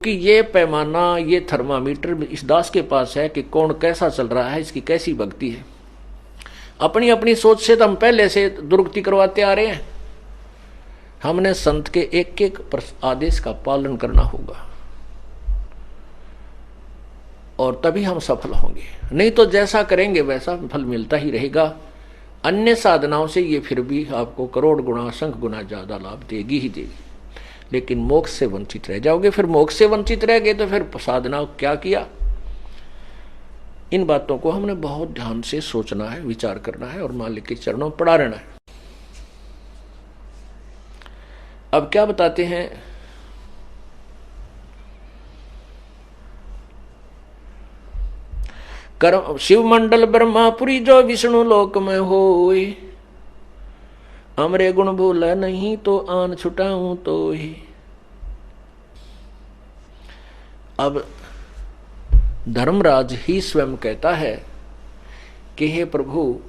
कि ये पैमाना, ये थर्मामीटर इस दास के पास है कि कौन कैसा चल रहा है, इसकी कैसी भक्ति है। अपनी अपनी सोच से तो हम पहले से दुर्गति करवाते आ रहे हैं। हमने संत के एक एक आदेश का पालन करना होगा और तभी हम सफल होंगे, नहीं तो जैसा करेंगे वैसा फल मिलता ही रहेगा। अन्य साधनाओं से ये फिर भी आपको करोड़ गुना, असंख्य गुना ज्यादा लाभ देगी ही देगी, लेकिन मोक्ष से वंचित रह जाओगे। फिर मोक्ष से वंचित रह गए तो फिर साधना क्या किया। इन बातों को हमने बहुत ध्यान से सोचना है, विचार करना है और मालिक के चरणों में पड़ा रहना है। अब क्या बताते हैं, कर्म शिव मंडल ब्रह्मापुरी जो विष्णु लोक में होए, हमरे गुण भूल नहीं तो आन छुटाऊं तो ही। अब धर्मराज ही स्वयं कहता है कि हे प्रभु,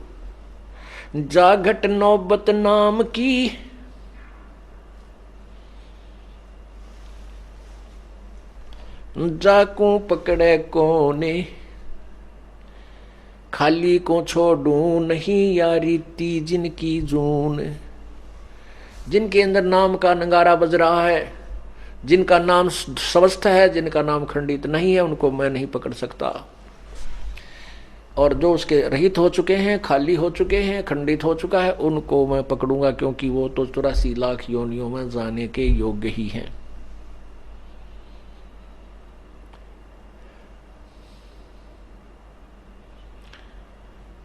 जाघट नौबत नाम की, जाकू पकड़े कोने, खाली को छोड़ू नहीं यारी ती जिनकी जून। जिनके अंदर नाम का नगारा बज रहा है, जिनका नाम स्वस्थ है, जिनका नाम खंडित नहीं है, उनको मैं नहीं पकड़ सकता। और जो उसके रहित हो चुके हैं, खाली हो चुके हैं, खंडित हो चुका है, उनको मैं पकड़ूंगा, क्योंकि वो तो 84 लाख योनियों में जाने के योग्य ही हैं।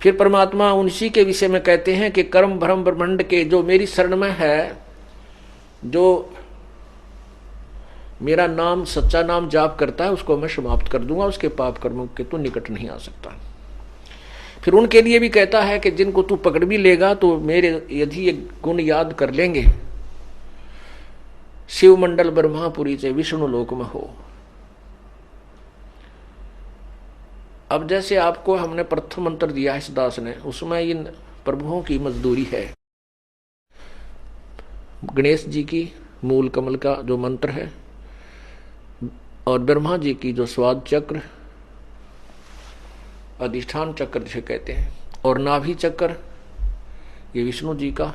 फिर परमात्मा उनसी के विषय में कहते हैं कि कर्म भ्रम ब्रह्मांड के जो मेरी शरण में है, जो मेरा नाम सच्चा नाम जाप करता है, उसको मैं समाप्त कर दूंगा, उसके पाप कर्मों के तो निकट नहीं आ सकता। फिर उनके लिए भी कहता है कि जिनको तू पकड़ भी लेगा तो मेरे यदि ये गुण याद कर लेंगे, शिव मंडल ब्रह्मापुरी से विष्णु लोक में हो। अब जैसे आपको हमने प्रथम मंत्र दिया है इस दास ने, उसमें इन प्रभुओं की मजदूरी है। गणेश जी की मूल कमल का जो मंत्र है, और ब्रह्मा जी की जो स्वाद चक्र, अधिष्ठान चक्र जिसे कहते हैं, और नाभि चक्र ये विष्णु जी का,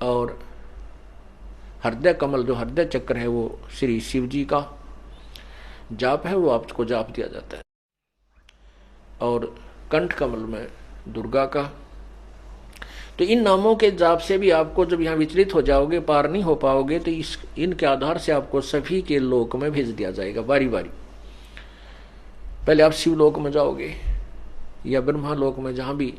और हृदय कमल जो हृदय चक्र है वो श्री शिव जी का जाप है, वो आपको जाप दिया जाता है। और कंठ कमल में दुर्गा का। तो इन नामों के जाप से भी आपको जब यहाँ विचलित हो जाओगे, पार नहीं हो पाओगे, तो इनके आधार से आपको सभी के लोक में भेज दिया जाएगा बारी बारी। पहले आप शिव लोक में जाओगे या ब्रह्मा लोक में, जहां भी,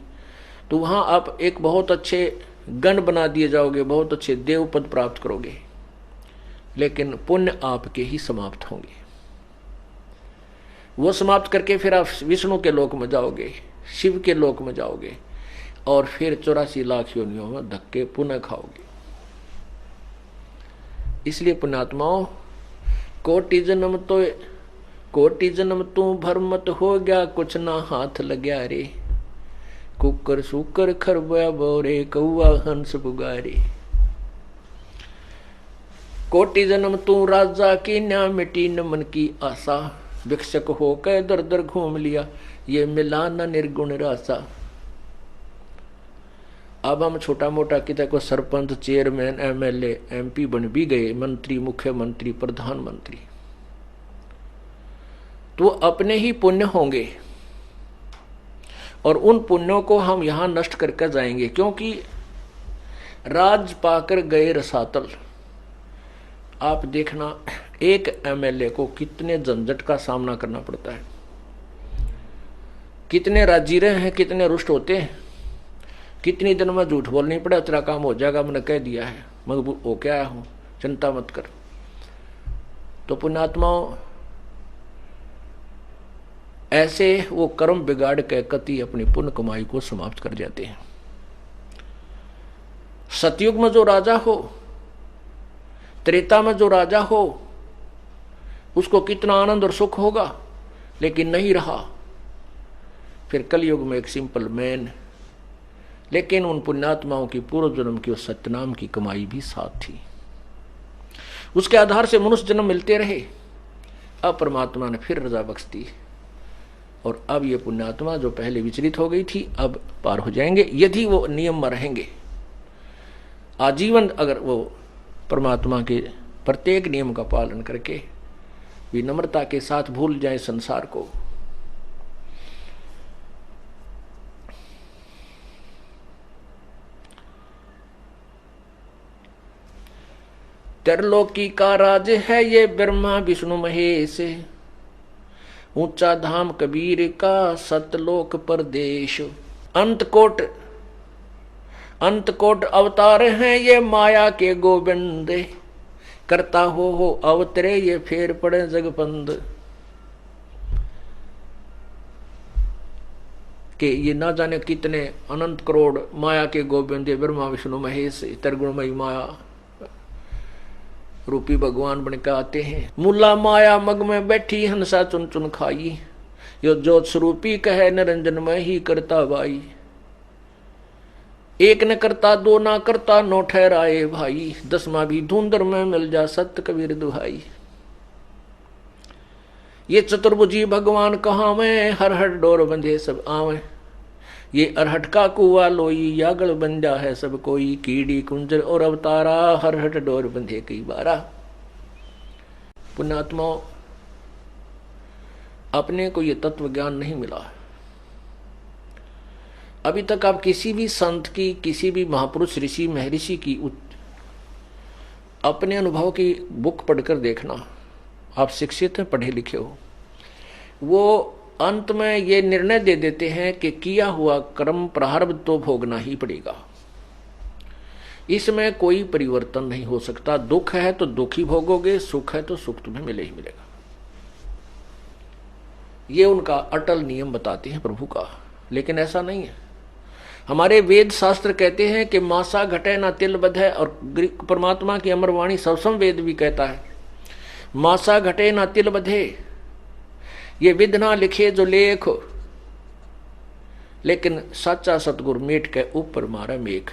तो वहां आप एक बहुत अच्छे गण बना दिए जाओगे, बहुत अच्छे देव पद प्राप्त करोगे, लेकिन पुण्य आपके ही समाप्त होंगे। वो समाप्त करके फिर आप विष्णु के लोक में जाओगे, शिव के लोक में जाओगे, और फिर 84 लाख योनियों में धक्के पुनः खाओगे। इसलिए पुण्यात्माओं, कोटि जन्म तू भरमत हो गया, कुछ ना हाथ लग्या रे, कुकर सुकर खरबया बोरे, कौआ हंस पुगारे। कोटि जन्म तू राजा की, न्या मिटी न मन की आशा, भिक्षक होकर दर दर घूम लिया, ये मिला न निर्गुण रासा। अब हम छोटा मोटा किसी को सरपंच, चेयरमैन, एमएलए, एमपी बन भी गए, मंत्री, मुख्यमंत्री, प्रधानमंत्री, तो अपने ही पुण्य होंगे, और उन पुण्यों को हम यहां नष्ट करके जाएंगे। क्योंकि राज पाकर गए रसातल। आप देखना, एक एमएलए को कितने झंझट का सामना करना पड़ता है, कितने राजीरे हैं, कितने रुष्ट होते हैं, कितनी दिन में झूठ बोलनी पड़े, तेरा काम हो जाएगा, मैंने कह दिया है, मैं होके आया हूं, चिंता मत कर। तो पुण्यात्माओं, ऐसे वो कर्म बिगाड़ के कति अपनी पुण्य कमाई को समाप्त कर जाते हैं। सतयुग में जो राजा हो, त्रेता में जो राजा हो, उसको कितना आनंद और सुख होगा, लेकिन नहीं रहा। फिर कलयुग में एक सिंपल मैन, लेकिन उन पुण्यात्माओं की पूर्व जन्म की उस सत्यनाम की कमाई भी साथ थी। उसके आधार से मनुष्य जन्म मिलते रहे। अब परमात्मा ने फिर रजा बख्श दी और अब ये पुण्यात्मा जो पहले विचलित हो गई थी अब पार हो जाएंगे, यदि वो नियम में रहेंगे। आजीवन अगर वो परमात्मा के प्रत्येक नियम का पालन करके विनम्रता के साथ भूल जाए संसार को। त्रिलोकी का राज है ये ब्रह्मा विष्णु महेश, ऊंचा धाम कबीर का सतलोक परदेश। अंतकोट अवतार हैं ये माया के गोविंद, करता हो अवतरे ये फेर पड़े जगपंद। के ये ना जाने कितने अनंत करोड़ माया के गोविंद ब्रह्मा विष्णु महेश त्रिगुणमयी माया रूपी भगवान बन के आते हैं। मुला माया मग में बैठी हंसा चुन चुन खाई, यो ज्योत स्वरूपी कहे निरंजन में ही करता भाई। एक न करता दो ना करता नौ ठहराए भाई, दसवां भी धुंधर में मिल जा सत्य कबीर दुहाई। ये चतुर्भुजी भगवान कहाँ में हर हर डोर बंधे सब आवे, ये अरहट का कुआ लोई यागल बन जा है सब कोई। कीड़ी कुंजर और अवतारा हर हट डोर बंधे कई बारा। पुण्यात्माओं, अपने को ये तत्व ज्ञान नहीं मिला। अभी तक आप किसी भी संत की, किसी भी महापुरुष ऋषि महर्षि की अपने अनुभव की बुक पढ़कर देखना। आप शिक्षित हैं, पढ़े लिखे हो, वो अंत में ये निर्णय दे देते हैं कि किया हुआ कर्म प्रारब्ध तो भोगना ही पड़ेगा, इसमें कोई परिवर्तन नहीं हो सकता। दुख है तो दुख ही भोगोगे, सुख है तो सुख तुम्हें मिले ही मिलेगा। ये उनका अटल नियम बताते हैं प्रभु का। लेकिन ऐसा नहीं है। हमारे वेद शास्त्र कहते हैं कि मासा घटे ना तिल बधे, और परमात्मा की अमरवाणी सवसम वेद भी कहता है मासा घटे ना तिल बधे, ये विध ना लिखे जो लेख, लेकिन सच्चा सतगुरु मेट के ऊपर मारा मेघ।